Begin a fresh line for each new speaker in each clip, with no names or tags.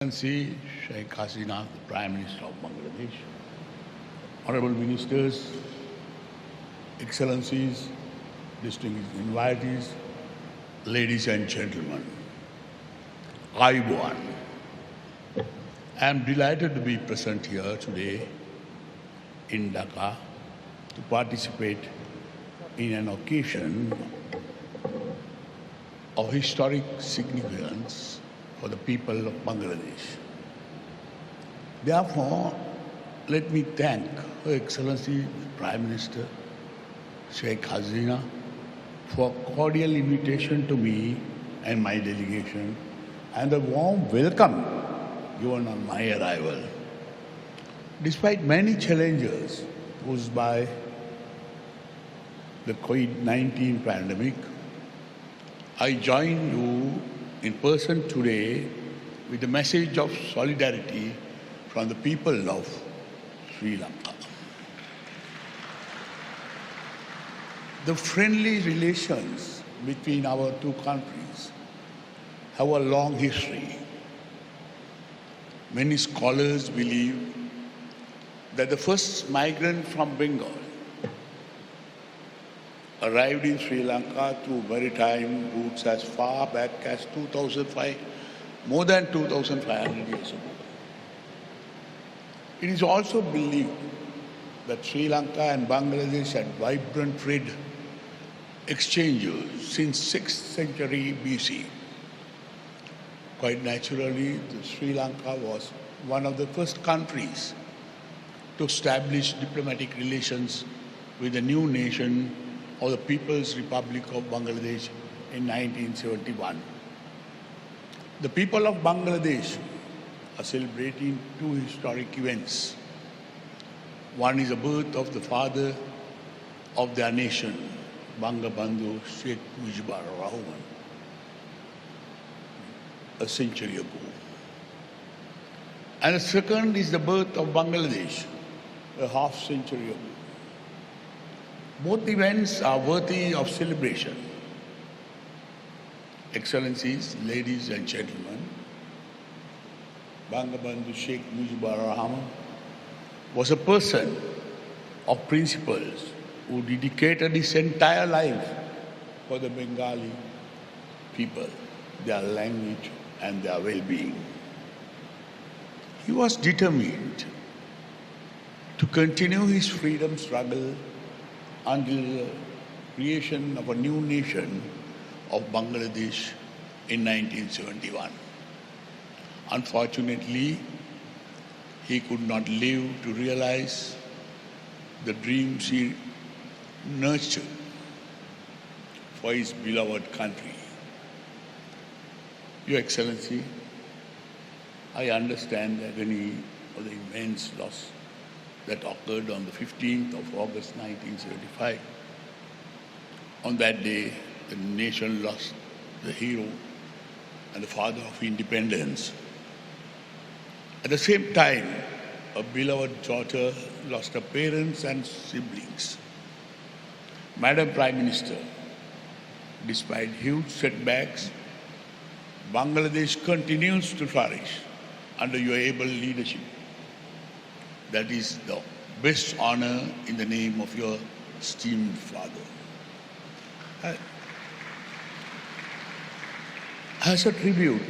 Excellency Sheikh Hasina, the Prime Minister of Bangladesh, Honorable Ministers, Excellencies, distinguished invitees, ladies and gentlemen, I am delighted to be present here today in Dhaka to participate in an occasion of historic significance for the people of Bangladesh. Therefore, let me thank Her Excellency Prime Minister Sheikh Hasina for cordial invitation to me and my delegation and the warm welcome given on my arrival. Despite many challenges posed by the COVID-19 pandemic, I join you in person today with a message of solidarity from the people of Sri Lanka. The friendly relations between our two countries have a long history. Many scholars believe that the first migrant from Bengal arrived in Sri Lanka through maritime routes as far back as 2005, more than 2,500 years ago. It is also believed that Sri Lanka and Bangladesh had vibrant trade exchanges since 6th century BC. Quite naturally, Sri Lanka was one of the first countries to establish diplomatic relations with the new nation of the People's Republic of Bangladesh in 1971. The people of Bangladesh are celebrating two historic events. One is the birth of the father of their nation, Bangabandhu Sheikh Mujibur Rahman, a century ago. And the second is the birth of Bangladesh, a half century ago. Both events are worthy of celebration. Excellencies, ladies and gentlemen, Bangabandhu Sheikh Mujibur Rahman was a person of principles who dedicated his entire life for the Bengali people, their language and their well-being. He was determined to continue his freedom struggle until the creation of a new nation of Bangladesh in 1971. Unfortunately, he could not live to realize the dreams he nurtured for his beloved country. Your Excellency, I understand the agony of the immense loss that occurred on the 15th of August 1975. On that day, the nation lost the hero and the father of independence. At the same time, a beloved daughter lost her parents and siblings. Madam Prime Minister, despite huge setbacks, Bangladesh continues to flourish under your able leadership. That is the best honor in the name of your esteemed father. As a tribute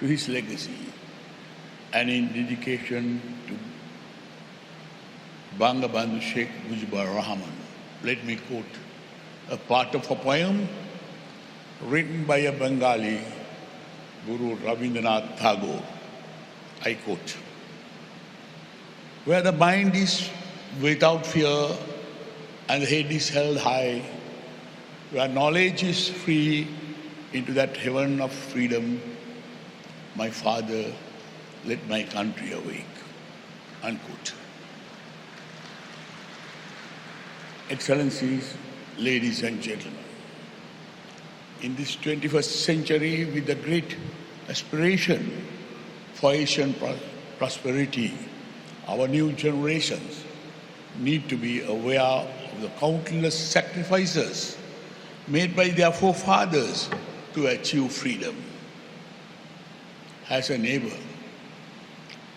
to his legacy and in dedication to Bangabandhu Sheikh Mujibur Rahman, let me quote a part of a poem written by a Bengali, Guru Rabindranath Tagore. I quote, "Where the mind is without fear and the head is held high, where knowledge is free into that heaven of freedom, my father, let my country awake." Unquote. Excellencies, ladies and gentlemen, in this 21st century with the great aspiration for Asian prosperity, our new generations need to be aware of the countless sacrifices made by their forefathers to achieve freedom. As a neighbor,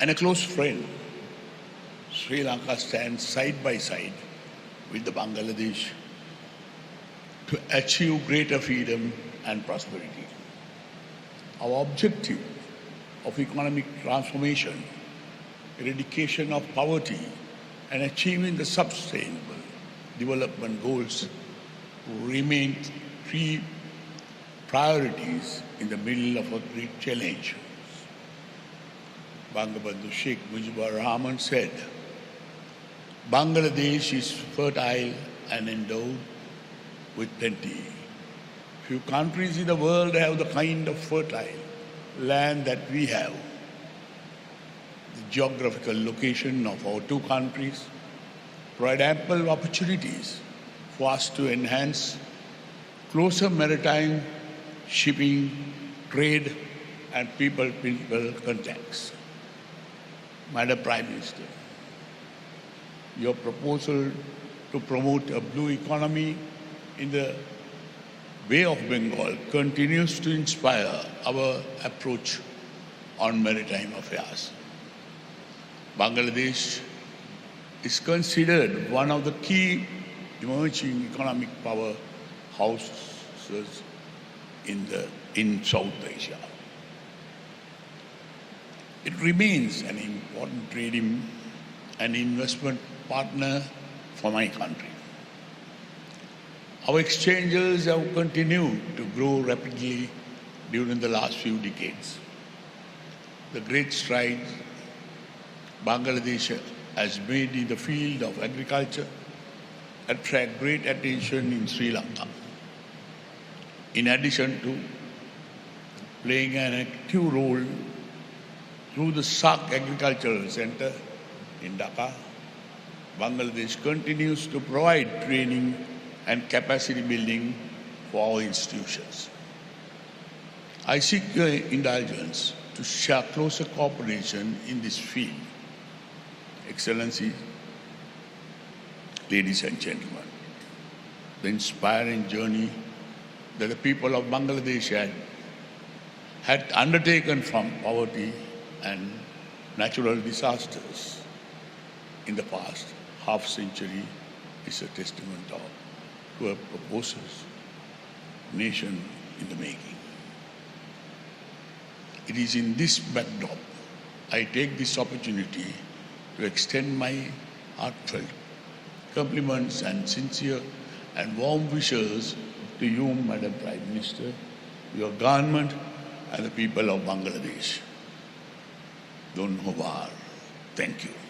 and a close friend, Sri Lanka stands side by side with the Bangladesh to achieve greater freedom and prosperity. Our objective of economic transformation, eradication of poverty, and achieving the sustainable development goals remain three priorities in the middle of a great challenge. Bangabandhu Sheikh Mujibur Rahman said, Bangladesh is fertile and endowed with plenty. Few countries in the world have the kind of fertile land that we have. The geographical location of our two countries provide ample opportunities for us to enhance closer maritime, shipping, trade, and people-people contacts. Madam Prime Minister, your proposal to promote a blue economy in the Bay of Bengal continues to inspire our approach on maritime affairs. Bangladesh is considered one of the key emerging economic powerhouses in South Asia. It remains an important trading and investment partner for my country. Our exchanges have continued to grow rapidly during the last few decades. The great strides Bangladesh has made in the field of agriculture attract great attention in Sri Lanka. In addition to playing an active role through the SAARC Agricultural Center in Dhaka, Bangladesh continues to provide training and capacity building for our institutions. I seek your indulgence to share closer cooperation in this field. Excellencies, ladies and gentlemen, the inspiring journey that the people of Bangladesh had undertaken from poverty and natural disasters in the past half century is a testament to a prosperous nation in the making. It is in this backdrop I take this opportunity to extend my heartfelt compliments and sincere and warm wishes to you, Madam Prime Minister, your government, and the people of Bangladesh. Dhunnobar. Thank you.